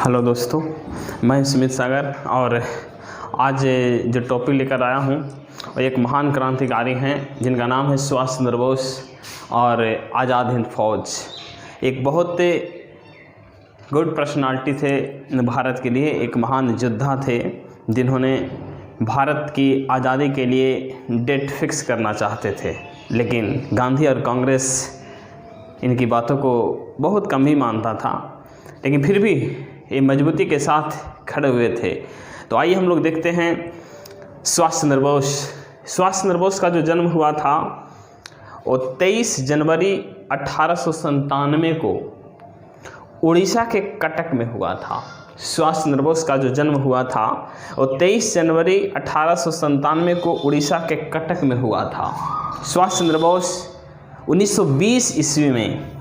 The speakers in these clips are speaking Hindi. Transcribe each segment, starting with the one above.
हेलो दोस्तों, मैं सुमित सागर और आज जो टॉपिक लेकर आया हूँ वो एक महान क्रांतिकारी हैं जिनका नाम है सुभाष चंद्र बोस और आज़ाद हिंद फौज। एक बहुत गुड पर्सनालिटी थे भारत के लिए, एक महान योद्धा थे जिन्होंने भारत की आज़ादी के लिए डेट फिक्स करना चाहते थे, लेकिन गांधी और कांग्रेस इनकी बातों को बहुत कम ही मानता था, लेकिन फिर भी ये मजबूती के साथ खड़े हुए थे। तो आइए हम लोग देखते हैं सुभाष चंद्र बोस। सुभाष चंद्र बोस का जो जन्म हुआ था वो 23 जनवरी 1897 को उड़ीसा के कटक में हुआ था। सुभाष चंद्र बोस का जो जन्म हुआ था वो 23 जनवरी 1897 को उड़ीसा के कटक में हुआ था। सुभाष चंद्र बोस 1920 ईस्वी में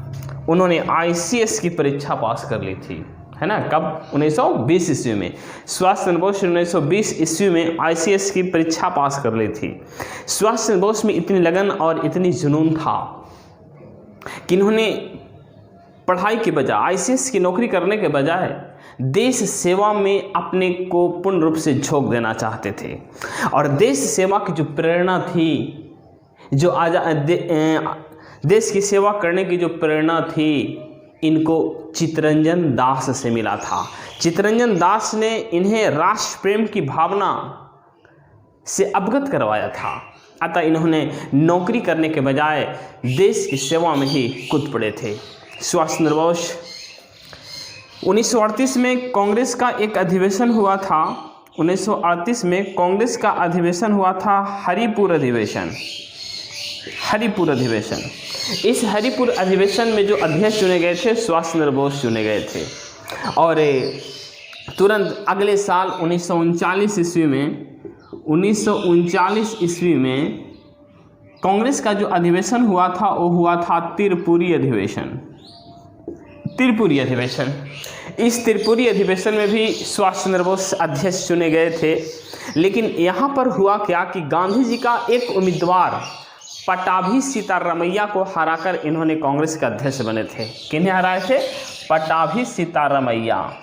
उन्होंने ICS की परीक्षा पास कर ली थी, है ना। कब? 1920 ईस्वी में। सुभाष चंद्र बोस 1920 ईस्वी में ICS की परीक्षा पास कर ली थी। सुभाष चंद्र बोस में इतनी लगन और इतनी जुनून था कि इन्होंने पढ़ाई के बजाय, ICS की नौकरी करने के बजाय देश सेवा में अपने को पूर्ण रूप से झोंक देना चाहते थे। और देश सेवा की जो प्रेरणा थी, जो देश की सेवा करने की जो प्रेरणा थी, इनको चित्तरंजन दास से मिला था। चित्तरंजन दास ने इन्हें राष्ट्र प्रेम की भावना से अवगत करवाया था। अतः इन्होंने नौकरी करने के बजाय देश की सेवा में ही कूद पड़े थे। सुभाष चंद्र बोस 1938 में कांग्रेस का एक अधिवेशन हुआ था। 1938 में कांग्रेस का अधिवेशन हुआ था, हरिपुर अधिवेशन। हरिपुर अधिवेशन, इस हरिपुर अधिवेशन में जो अध्यक्ष चुने गए थे, सुभाष चंद्र बोस चुने गए थे। और तुरंत अगले साल 1939 ईस्वी में कांग्रेस का जो अधिवेशन हुआ था वो हुआ था त्रिपुरी अधिवेशन। त्रिपुरी अधिवेशन, इस त्रिपुरी अधिवेशन में भी सुभाष चंद्र बोस अध्यक्ष चुने गए थे। लेकिन यहाँ पर हुआ क्या कि गांधी जी का एक उम्मीदवार पट्टाभी सीतारमैया को हराकर इन्होंने कांग्रेस के अध्यक्ष बने थे। किन्हें हराए थे? पट्टाभी सीतारमैया।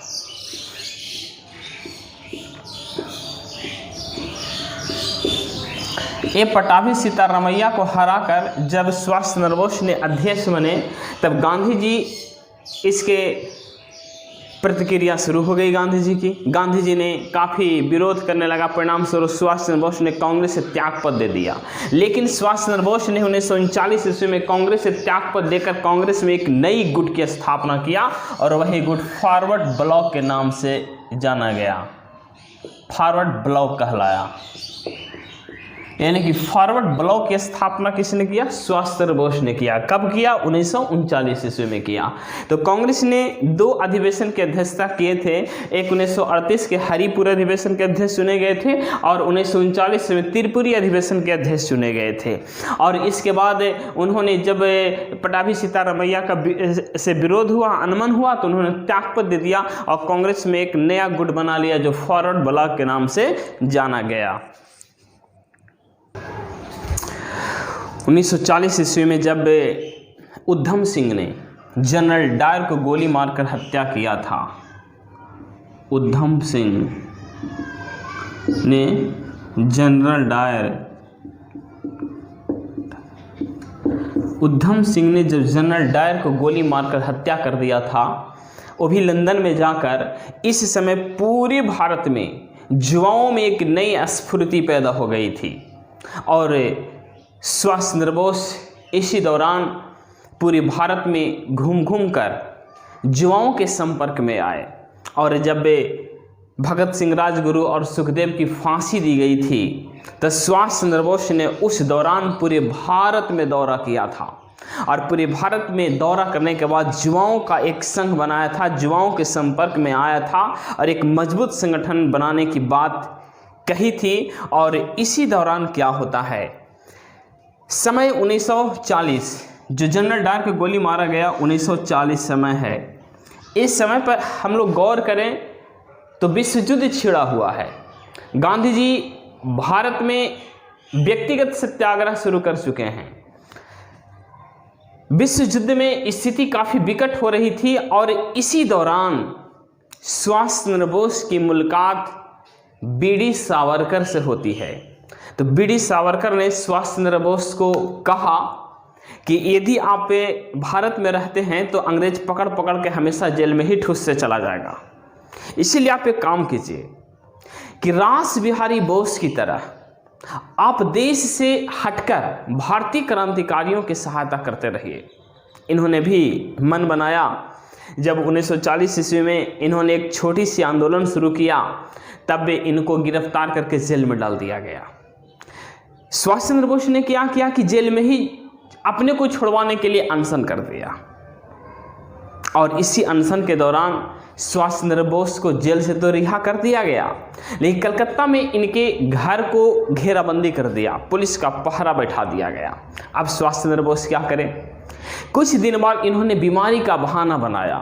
ये पट्टाभी सीतारमैया को हराकर जब सुभाष चंद्र बोस ने अध्यक्ष बने, तब गांधी जी इसके प्रतिक्रिया शुरू हो गई गांधी जी की। गांधी जी ने काफ़ी विरोध करने लगा। परिणाम स्वरूप सुभाष चंद्र बोस ने कांग्रेस से त्यागपत्र दे दिया। लेकिन सुभाष चंद्र बोस ने 1939 ईस्वी में कांग्रेस से त्यागपत्र देकर कांग्रेस में एक नई गुट की स्थापना किया और वही गुट फॉरवर्ड ब्लॉक के नाम से जाना गया। फॉरवर्ड ब्लॉक कहलाया। यानी कि फॉरवर्ड ब्लॉक की स्थापना किसने किया? सुभाष चंद्र बोस ने किया। कब किया? 1939 ईस्वी में किया। तो कांग्रेस ने दो अधिवेशन की अध्यक्षता किए थे। एक 1938 के हरिपुर अधिवेशन के अध्यक्ष चुने गए थे और 1939 में त्रिपुरी अधिवेशन के अध्यक्ष चुने गए थे। और इसके बाद उन्होंने जब पट्टाभी सीतारमैया का से विरोध हुआ, अनमन हुआ, तो उन्होंने त्यागपत्र दे दिया और कांग्रेस में एक नया गुट बना लिया जो फॉरवर्ड ब्लॉक के नाम से जाना गया। 1940 ईस्वी में जब उधम सिंह ने जनरल डायर को गोली मारकर हत्या किया था, उधम सिंह ने जब जनरल डायर को गोली मारकर हत्या कर दिया था, वो भी लंदन में जाकर, इस समय पूरे भारत में युवाओं में एक नई स्फूर्ति पैदा हो गई थी। और सुभाष चंद्र बोस इसी दौरान पूरे भारत में घूम घूम कर युवाओं के संपर्क में आए। और जब भगत सिंह राजगुरु और सुखदेव की फांसी दी गई थी, तो सुभाष चंद्र बोस ने उस दौरान पूरे भारत में दौरा किया था। और पूरे भारत में दौरा करने के बाद युवाओं का एक संघ बनाया था, युवाओं के संपर्क में आया था और एक मजबूत संगठन बनाने की बात कही थी। और इसी दौरान क्या होता है, समय 1940, जो जनरल डायर को गोली मारा गया 1940 समय है। इस समय पर हम लोग गौर करें तो विश्व युद्ध छिड़ा हुआ है। गांधी जी भारत में व्यक्तिगत सत्याग्रह शुरू कर चुके हैं। विश्व युद्ध में स्थिति काफ़ी विकट हो रही थी और इसी दौरान सुभाष चंद्र बोस की मुलाकात बीडी सावरकर से होती है। तो बीडी सावरकर ने सुभाष चंद्र बोस को कहा कि यदि आप भारत में रहते हैं तो अंग्रेज पकड़ पकड़ के हमेशा जेल में ही ठूस से चला जाएगा, इसीलिए आप एक काम कीजिए कि रास बिहारी बोस की तरह आप देश से हटकर भारतीय क्रांतिकारियों की सहायता करते रहिए। इन्होंने भी मन बनाया। जब 1940 ईस्वी में इन्होंने एक छोटी सी आंदोलन शुरू किया, तब इनको गिरफ्तार करके जेल में डाल दिया गया। सुभाष चंद्र बोस ने क्या किया कि जेल में ही अपने को छुड़वाने के लिए अनशन कर दिया, और इसी अनशन के दौरान सुभाष चंद्र बोस को जेल से तो रिहा कर दिया गया, लेकिन कलकत्ता में इनके घर को घेराबंदी कर दिया, पुलिस का पहरा बैठा दिया गया। अब सुभाष चंद्र बोस क्या करें? कुछ दिन बाद इन्होंने बीमारी का बहाना बनाया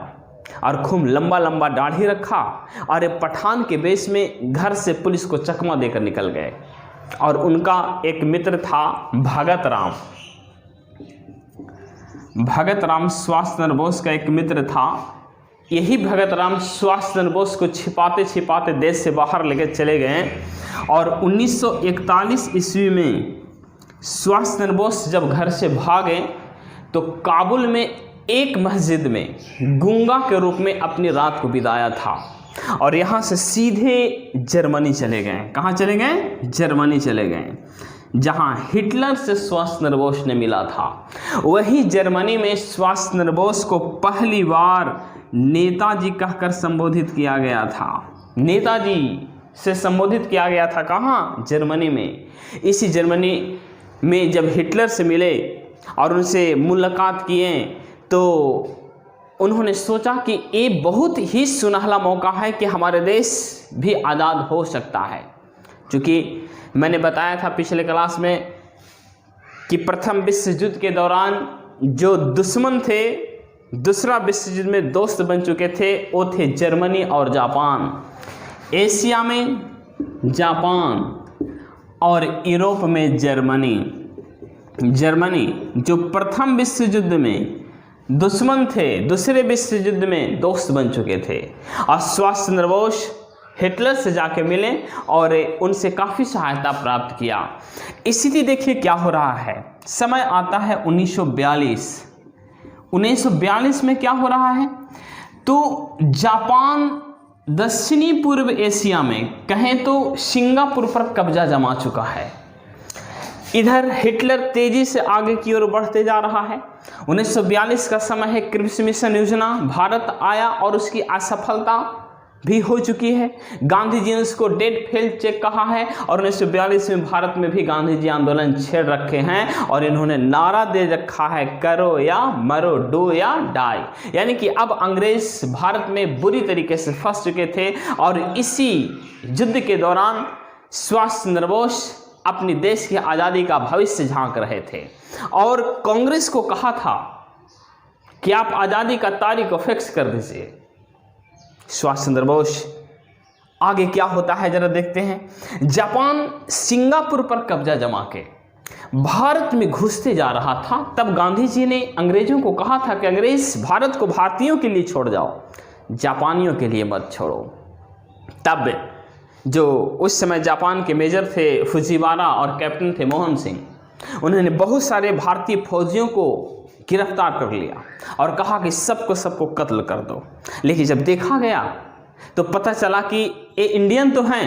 और खूब लंबा लंबा दाढ़ी रखा और एक पठान के वेश में घर से पुलिस को चकमा देकर निकल गए। और उनका एक मित्र था भगत राम। भगत राम सुभाष चंद्र बोस का एक मित्र था। यही भगत राम सुभाष चंद्र बोस को छिपाते छिपाते देश से बाहर लेके चले गए, और 1941 ईस्वी में सुभाष चंद्र बोस जब घर से भागे तो काबुल में एक मस्जिद में गूंगा के रूप में अपनी रात को बिताया था, और यहाँ से सीधे जर्मनी चले गए। कहाँ चले गए? जर्मनी चले गए, जहाँ हिटलर से सुभाष चंद्र बोस ने मिला था। वही जर्मनी में सुभाष चंद्र बोस को पहली बार नेताजी कहकर संबोधित किया गया था। नेताजी से संबोधित किया गया था। कहाँ? जर्मनी में। इसी जर्मनी में जब हिटलर से मिले और उनसे मुलाकात किए तो उन्होंने सोचा कि ये बहुत ही सुनहला मौका है कि हमारे देश भी आज़ाद हो सकता है। क्योंकि मैंने बताया था पिछले क्लास में कि प्रथम विश्व युद्ध के दौरान जो दुश्मन थे, दूसरा विश्व युद्ध में दोस्त बन चुके थे, वो थे जर्मनी और जापान। एशिया में जापान और यूरोप में जर्मनी। जर्मनी जो प्रथम विश्व युद्ध में दुश्मन थे, दूसरे विश्व युद्ध में दोस्त बन चुके थे। और सुभाष चंद्र बोस हिटलर से जाके मिले और उनसे काफ़ी सहायता प्राप्त किया। स्थिति देखिए क्या हो रहा है। समय आता है 1942। 1942 में क्या हो रहा है? तो जापान दक्षिणी पूर्व एशिया में कहें तो सिंगापुर पर कब्जा जमा चुका है। इधर हिटलर तेजी से आगे की ओर बढ़ते जा रहा है। 1942 का समय है। क्रिप्स मिशन योजना भारत आया और उसकी असफलता भी हो चुकी है। गांधी जी ने उसको डेड फेल चेक कहा है, और 1942 में भारत में भी गांधी जी आंदोलन छेड़ रखे हैं, और इन्होंने नारा दे रखा है, करो या मरो, डू या डाई। यानी कि अब अंग्रेज भारत में बुरी तरीके से फंस चुके थे, और इसी युद्ध के दौरान सुभाष चंद्र बोस अपनी देश की आज़ादी का भविष्य झांक रहे थे, और कांग्रेस को कहा था कि आप आज़ादी का तारीख को फिक्स कर दीजिए। सुभाष चंद्र बोस आगे क्या होता है जरा देखते हैं। जापान सिंगापुर पर कब्जा जमा के भारत में घुसते जा रहा था। तब गांधी जी ने अंग्रेजों को कहा था कि अंग्रेज भारत को भारतीयों के लिए छोड़ जाओ, जापानियों के लिए मत छोड़ो। तब जो उस समय जापान के मेजर थे फुजीवारा और कैप्टन थे मोहन सिंह, उन्होंने बहुत सारे भारतीय फौजियों को गिरफ्तार कर लिया और कहा कि सबको कत्ल कर दो। लेकिन जब देखा गया तो पता चला कि ये इंडियन तो हैं,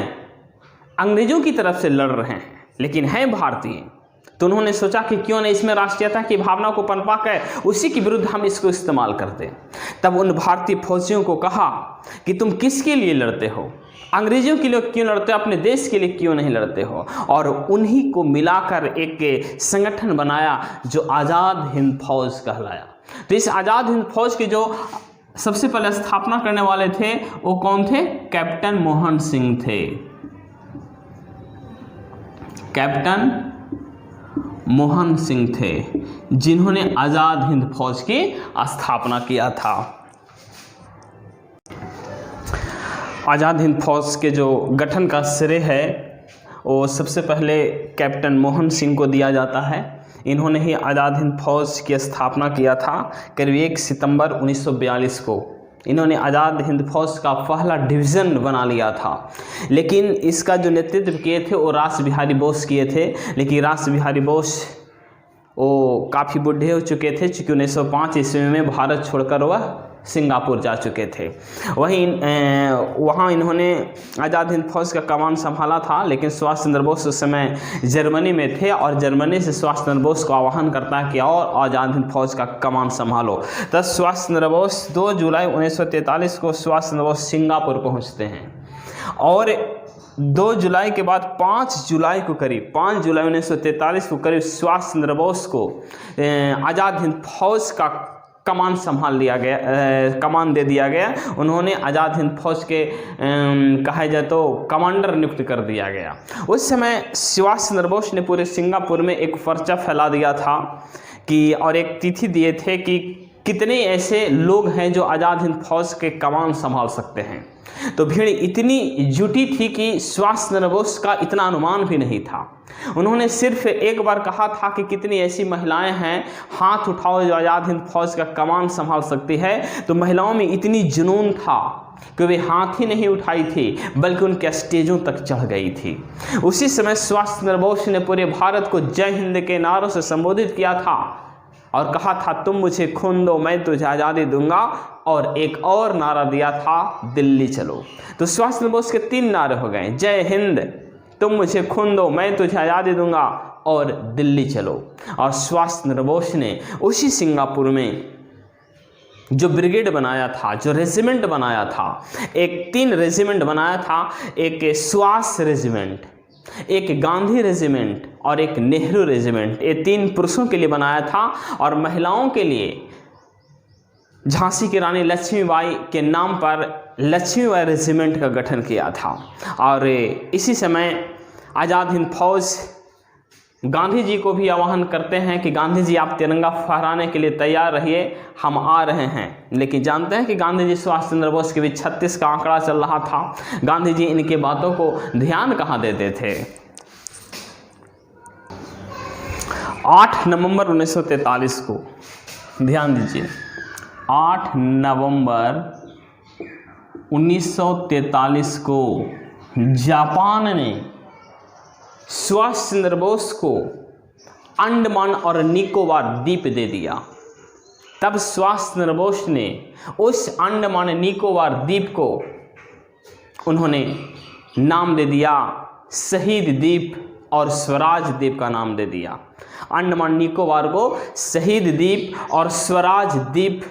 अंग्रेजों की तरफ से लड़ रहे हैं, लेकिन हैं भारतीय। तो उन्होंने सोचा कि क्यों न इसमें राष्ट्रीयता की भावना को पनपा कर उसी के विरुद्ध हम इसको इस्तेमाल करते। तब उन भारतीय फौजियों को कहा कि तुम किसके लिए लड़ते हो, अंग्रेजों के लिए क्यों लड़ते हो, अपने देश के लिए क्यों नहीं लड़ते हो। और उन्हीं को मिलाकर एक संगठन बनाया जो आज़ाद हिंद फौज कहलाया। तो इस आज़ाद हिंद फौज के जो सबसे पहले स्थापना करने वाले थे वो कौन थे? कैप्टन मोहन सिंह थे। कैप्टन मोहन सिंह थे जिन्होंने आज़ाद हिंद फौज की स्थापना किया था। आज़ाद हिंद फौज के जो गठन का श्रेय है वो सबसे पहले कैप्टन मोहन सिंह को दिया जाता है। इन्होंने ही आज़ाद हिंद फौज की स्थापना किया था करीब 1 सितंबर 1942 को। इन्होंने आज़ाद हिंद फौज का पहला डिवीज़न बना लिया था। लेकिन इसका जो नेतृत्व किए थे वो रास बिहारी बोस किए थे। लेकिन रास बिहारी बोस वो काफ़ी बूढ़े हो चुके थे, चूँकि 1905 ईस्वी में भारत छोड़कर वह सिंगापुर जा चुके थे। वहाँ इन्होंने आज़ाद हिंद फौज का कमान संभाला था। लेकिन सुभाष चंद्र बोस उस समय जर्मनी में थे और जर्मनी से सुभाष चंद्र बोस को आह्वान करता है कि और आज़ाद हिंद फौज का कमान संभालो। तब सुभाष चंद्र बोस 2 जुलाई 1943 को सुभाष चंद्र बोस सिंगापुर पहुँचते हैं और 2 जुलाई के बाद 5 जुलाई 1943 को करीब सुभाष चंद्र बोस को आज़ाद हिंद फौज का कमान संभाल लिया गया, कमान दे दिया गया। उन्होंने आज़ाद हिंद फौज के कहा जाए तो कमांडर नियुक्त कर दिया गया। उस समय सुभाष चंद्र बोस ने पूरे सिंगापुर में एक पर्चा फैला दिया था कि और एक तिथि दिए थे कि कितने ऐसे लोग हैं जो आज़ाद हिंद फौज के कमान संभाल सकते हैं। तो भीड़ इतनी जुटी थी कि सुभाष चंद्र बोस का इतना अनुमान भी नहीं था। उन्होंने सिर्फ एक बार कहा था कि कितनी ऐसी महिलाएं हैं, हाथ उठाओ जो आज़ाद हिंद फौज का कमान संभाल सकती है। तो महिलाओं में इतनी जुनून था कि वे हाथ ही नहीं उठाई थी बल्कि उनके स्टेजों तक चढ़ गई थी। उसी समय सुभाष चंद्र बोस ने पूरे भारत को जय हिंद के नारों से संबोधित किया था और कहा था तुम मुझे खून दो मैं तुझे आज़ादी दूंगा, और एक और नारा दिया था दिल्ली चलो। तो सुभाष चंद्र बोस के 3 नारे हो गए, जय हिंद, तुम मुझे खून दो मैं तुझे आज़ादी दूंगा और दिल्ली चलो। और सुभाष चंद्र बोस ने उसी सिंगापुर में जो ब्रिगेड बनाया था, जो रेजिमेंट बनाया था, एक 3 रेजिमेंट बनाया था, एक सुभाष रेजिमेंट, एक गांधी रेजिमेंट और एक नेहरू रेजिमेंट। ये 3 पुरुषों के लिए बनाया था और महिलाओं के लिए झांसी की रानी लक्ष्मीबाई के नाम पर लक्ष्मीबाई रेजिमेंट का गठन किया था। और इसी समय आज़ाद हिंद फौज गांधी जी को भी आह्वान करते हैं कि गांधी जी आप तिरंगा फहराने के लिए तैयार रहिए, हम आ रहे हैं। लेकिन जानते हैं कि गांधी जी सुभाष चंद्र बोस के भी 36 का आंकड़ा चल रहा था। गांधी जी इनकी बातों को ध्यान कहाँ देते थे। 8 नवंबर 1943 को, ध्यान दीजिए, 8 नवंबर 1943 को जापान ने सुभाष चंद्र बोस को अंडमान और निकोबार द्वीप दे दिया। तब सुभाष चंद्र बोस ने उस अंडमान निकोबार द्वीप को उन्होंने नाम दे दिया शहीद द्वीप और स्वराज द्वीप का नाम दे दिया। अंडमान निकोबार को शहीद द्वीप और स्वराज द्वीप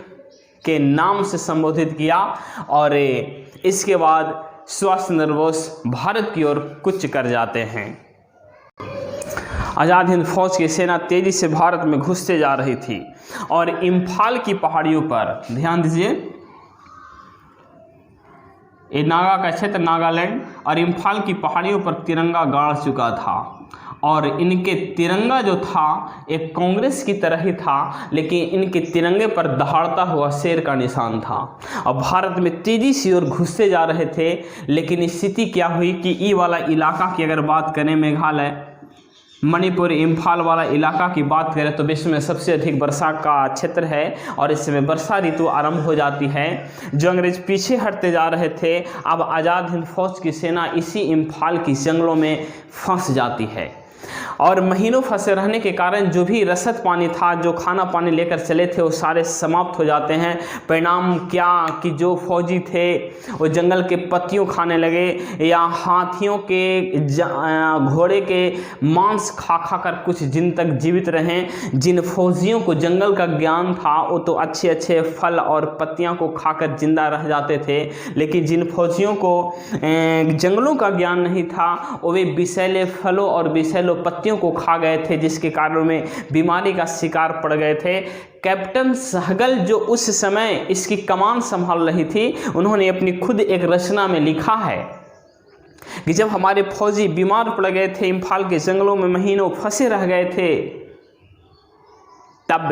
के नाम से संबोधित किया। और इसके बाद सुभाष चंद्र बोस भारत की ओर कूच कर जाते हैं। आज़ाद हिंद फौज की सेना तेजी से भारत में घुसते जा रही थी और इम्फाल की पहाड़ियों पर, ध्यान दीजिए, ये नागा का क्षेत्र नागालैंड और इम्फाल की पहाड़ियों पर तिरंगा गाड़ चुका था। और इनके तिरंगा जो था एक कांग्रेस की तरह ही था, लेकिन इनके तिरंगे पर दहाड़ता हुआ शेर का निशान था। अब भारत में तेजी से और घुसते जा रहे थे। लेकिन स्थिति क्या हुई कि ई वाला इलाका की अगर बात करें, मेघालय, मणिपुर, इम्फाल वाला इलाका की बात करें तो विश्व में सबसे अधिक वर्षा का क्षेत्र है और इस समय वर्षा ऋतु आरंभ हो जाती है। जो अंग्रेज पीछे हटते जा रहे थे, अब आज़ाद हिंद फौज की सेना इसी इम्फाल की जंगलों में फंस जाती है। और महीनों फंसे रहने के कारण जो भी रसद पानी था, जो खाना पानी लेकर चले थे, वो सारे समाप्त हो जाते हैं। परिणाम क्या कि जो फौजी थे वो जंगल के पत्तियों खाने लगे या हाथियों के, घोड़े के मांस खा खा कर कुछ दिन तक जीवित रहें। जिन फौजियों को जंगल का ज्ञान था वो तो अच्छे अच्छे फल और पत्तियां को खाकर जिंदा रह जाते थे, लेकिन जिन फौजियों को जंगलों का ज्ञान नहीं था वो वे विषैले फलों और विषैले पत्तियों को खा गए थे, जिसके कारण में बीमारी का शिकार पड़ गए थे। कैप्टन सहगल जो उस समय इसकी कमान संभाल रही थी, उन्होंने अपनी खुद एक रचना में लिखा है कि जब हमारे फौजी बीमार पड़ गए थे, इम्फाल के जंगलों में महीनों फंसे रह गए थे, तब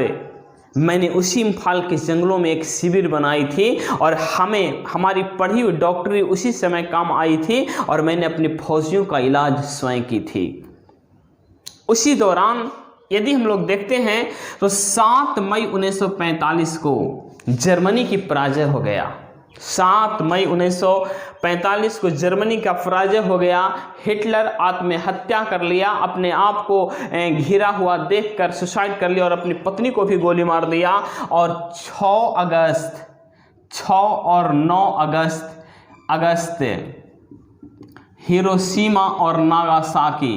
मैंने उसी इम्फाल के जंगलों में एक शिविर बनाई थी और हमारी पढ़ी हुई डॉक्टरी उसी समय काम आई थी और मैंने अपने फौजियों का इलाज स्वयं की थी। उसी दौरान यदि हम लोग देखते हैं तो 7 मई 1945 को जर्मनी की पराजय हो गया। 7 मई 1945 को जर्मनी का पराजय हो गया। हिटलर आत्महत्या कर लिया, अपने आप को घिरा हुआ देखकर सुसाइड कर लिया और अपनी पत्नी को भी गोली मार दिया। और 6 और 9 अगस्त हिरोशिमा और नागासाकी,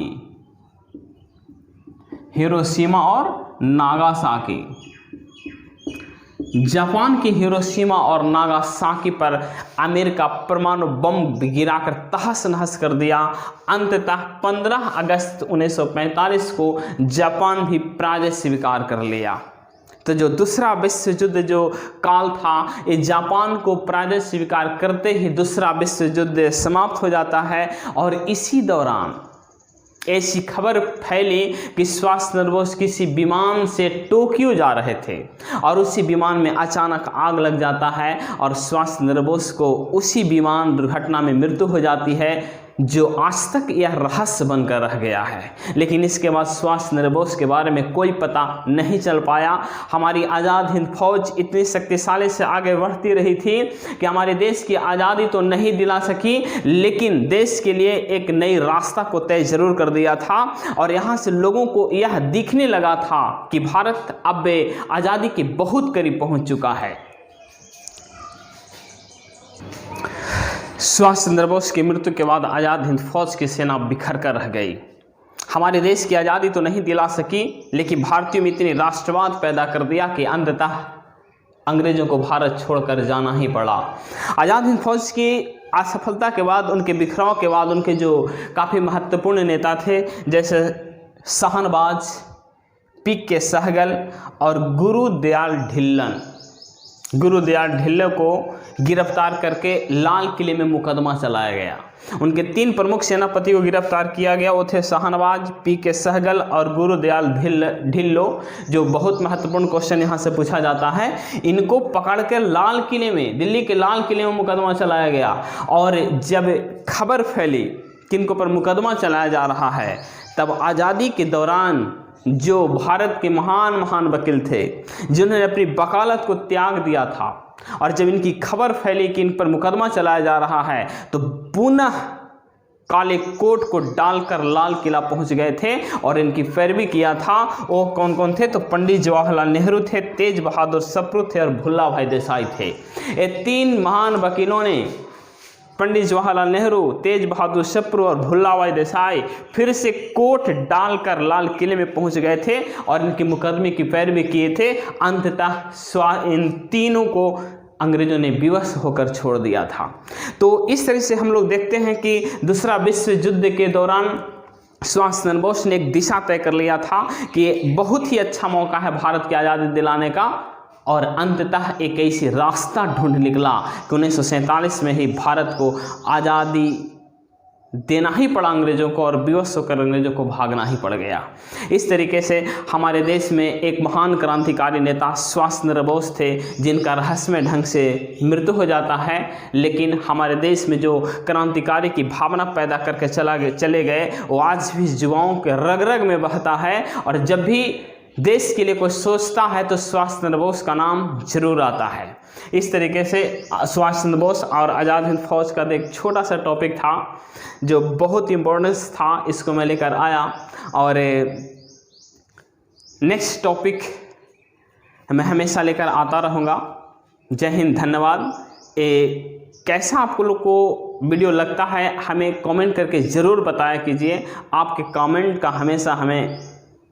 जापान की हिरोशिमा और नागासाकी पर अमेरिका परमाणु बम गिराकर तहस नहस कर दिया। अंततः 15 अगस्त 1945 को जापान भी पराजय स्वीकार कर लिया। तो जो दूसरा विश्व युद्ध जो काल था, ये जापान को पराजय स्वीकार करते ही दूसरा विश्व युद्ध समाप्त हो जाता है। और इसी दौरान ऐसी खबर फैली कि सुभाष चंद्र बोस किसी विमान से टोक्यो जा रहे थे और उसी विमान में अचानक आग लग जाता है और सुभाष चंद्र बोस को उसी विमान दुर्घटना में मृत्यु हो जाती है, जो आज तक यह रहस्य बनकर रह गया है। लेकिन इसके बाद सुभाष चंद्र बोस के बारे में कोई पता नहीं चल पाया। हमारी आज़ाद हिंद फौज इतनी शक्तिशाली से आगे बढ़ती रही थी कि हमारे देश की आज़ादी तो नहीं दिला सकी, लेकिन देश के लिए एक नई रास्ता को तय जरूर कर दिया था। और यहाँ से लोगों को यह दिखने लगा था कि भारत अब आज़ादी के बहुत करीब पहुँच चुका है। सुभाष चंद्र बोस की मृत्यु के बाद आज़ाद हिंद फौज की सेना बिखर कर रह गई। हमारे देश की आज़ादी तो नहीं दिला सकी, लेकिन भारतीयों में इतनी राष्ट्रवाद पैदा कर दिया कि अंततः अंग्रेजों को भारत छोड़कर जाना ही पड़ा। आज़ाद हिंद फौज की असफलता के बाद, उनके बिखराव के बाद, उनके जो काफ़ी महत्वपूर्ण नेता थे जैसे शाहनवाज, पी.के. सहगल और गुरुदयाल ढिल्लों को गिरफ्तार करके लाल किले में मुकदमा चलाया गया। उनके 3 प्रमुख सेनापति को गिरफ्तार किया गया, वो थे शाहनवाज, पी.के. सहगल और गुरुदयाल ढिल्लों। जो बहुत महत्वपूर्ण क्वेश्चन यहाँ से पूछा जाता है, इनको पकड़कर लाल किले में, दिल्ली के लाल किले में मुकदमा चलाया गया। और जब खबर फैली कि इनको पर मुकदमा चलाया जा रहा है, तब आज़ादी के दौरान जो भारत के महान वकील थे, जिन्होंने अपनी वकालत को त्याग दिया था, और जब इनकी खबर फैली कि इन पर मुकदमा चलाया जा रहा है, तो पुनः काले कोट को डालकर लाल किला पहुंच गए थे और इनकी पैरवी किया था। वो कौन कौन थे? तो पंडित जवाहरलाल नेहरू थे, तेज बहादुर सप्रू थे और भुल्ला भाई देसाई थे। ये 3 महान वकीलों ने, पंडित जवाहरलाल नेहरू, तेज बहादुर सप्रू और भुल्ला भाई देसाई, फिर से कोट डालकर लाल किले में पहुंच गए थे और इनके मुकदमे की पैरवी किए थे। अंततः इन तीनों को अंग्रेजों ने विवश होकर छोड़ दिया था। तो इस तरह से हम लोग देखते हैं कि दूसरा विश्व युद्ध के दौरान सुभाष चंद्र बोस ने एक दिशा तय कर लिया था कि बहुत ही अच्छा मौका है भारत की आज़ादी दिलाने का, और अंततः एक ऐसी रास्ता ढूंढ निकला कि 1947 में ही भारत को आज़ादी देना ही पड़ा अंग्रेज़ों को, और विवश होकर अंग्रेज़ों को भागना ही पड़ गया। इस तरीके से हमारे देश में एक महान क्रांतिकारी नेता सुभाष चंद्र बोस थे, जिनका रहस्यमय ढंग से मृत्यु हो जाता है, लेकिन हमारे देश में जो क्रांतिकारी की भावना पैदा करके चले गए, वो आज भी युवाओं के रग रग में बहता है। और जब भी देश के लिए कोई सोचता है तो सुभाष चंद्र बोस का नाम जरूर आता है। इस तरीके से सुभाष चंद्र बोस और आज़ाद हिंद फौज का एक छोटा सा टॉपिक था जो बहुत इम्पोर्टेंस था, इसको मैं लेकर आया। और नेक्स्ट टॉपिक मैं हमेशा लेकर आता रहूँगा। जय हिंद, धन्यवाद। कैसा आप लोग को वीडियो लगता है हमें कमेंट करके ज़रूर बताया कीजिए। आपके कमेंट का हमेशा हमें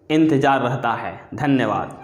इंतज़ार रहता है। धन्यवाद।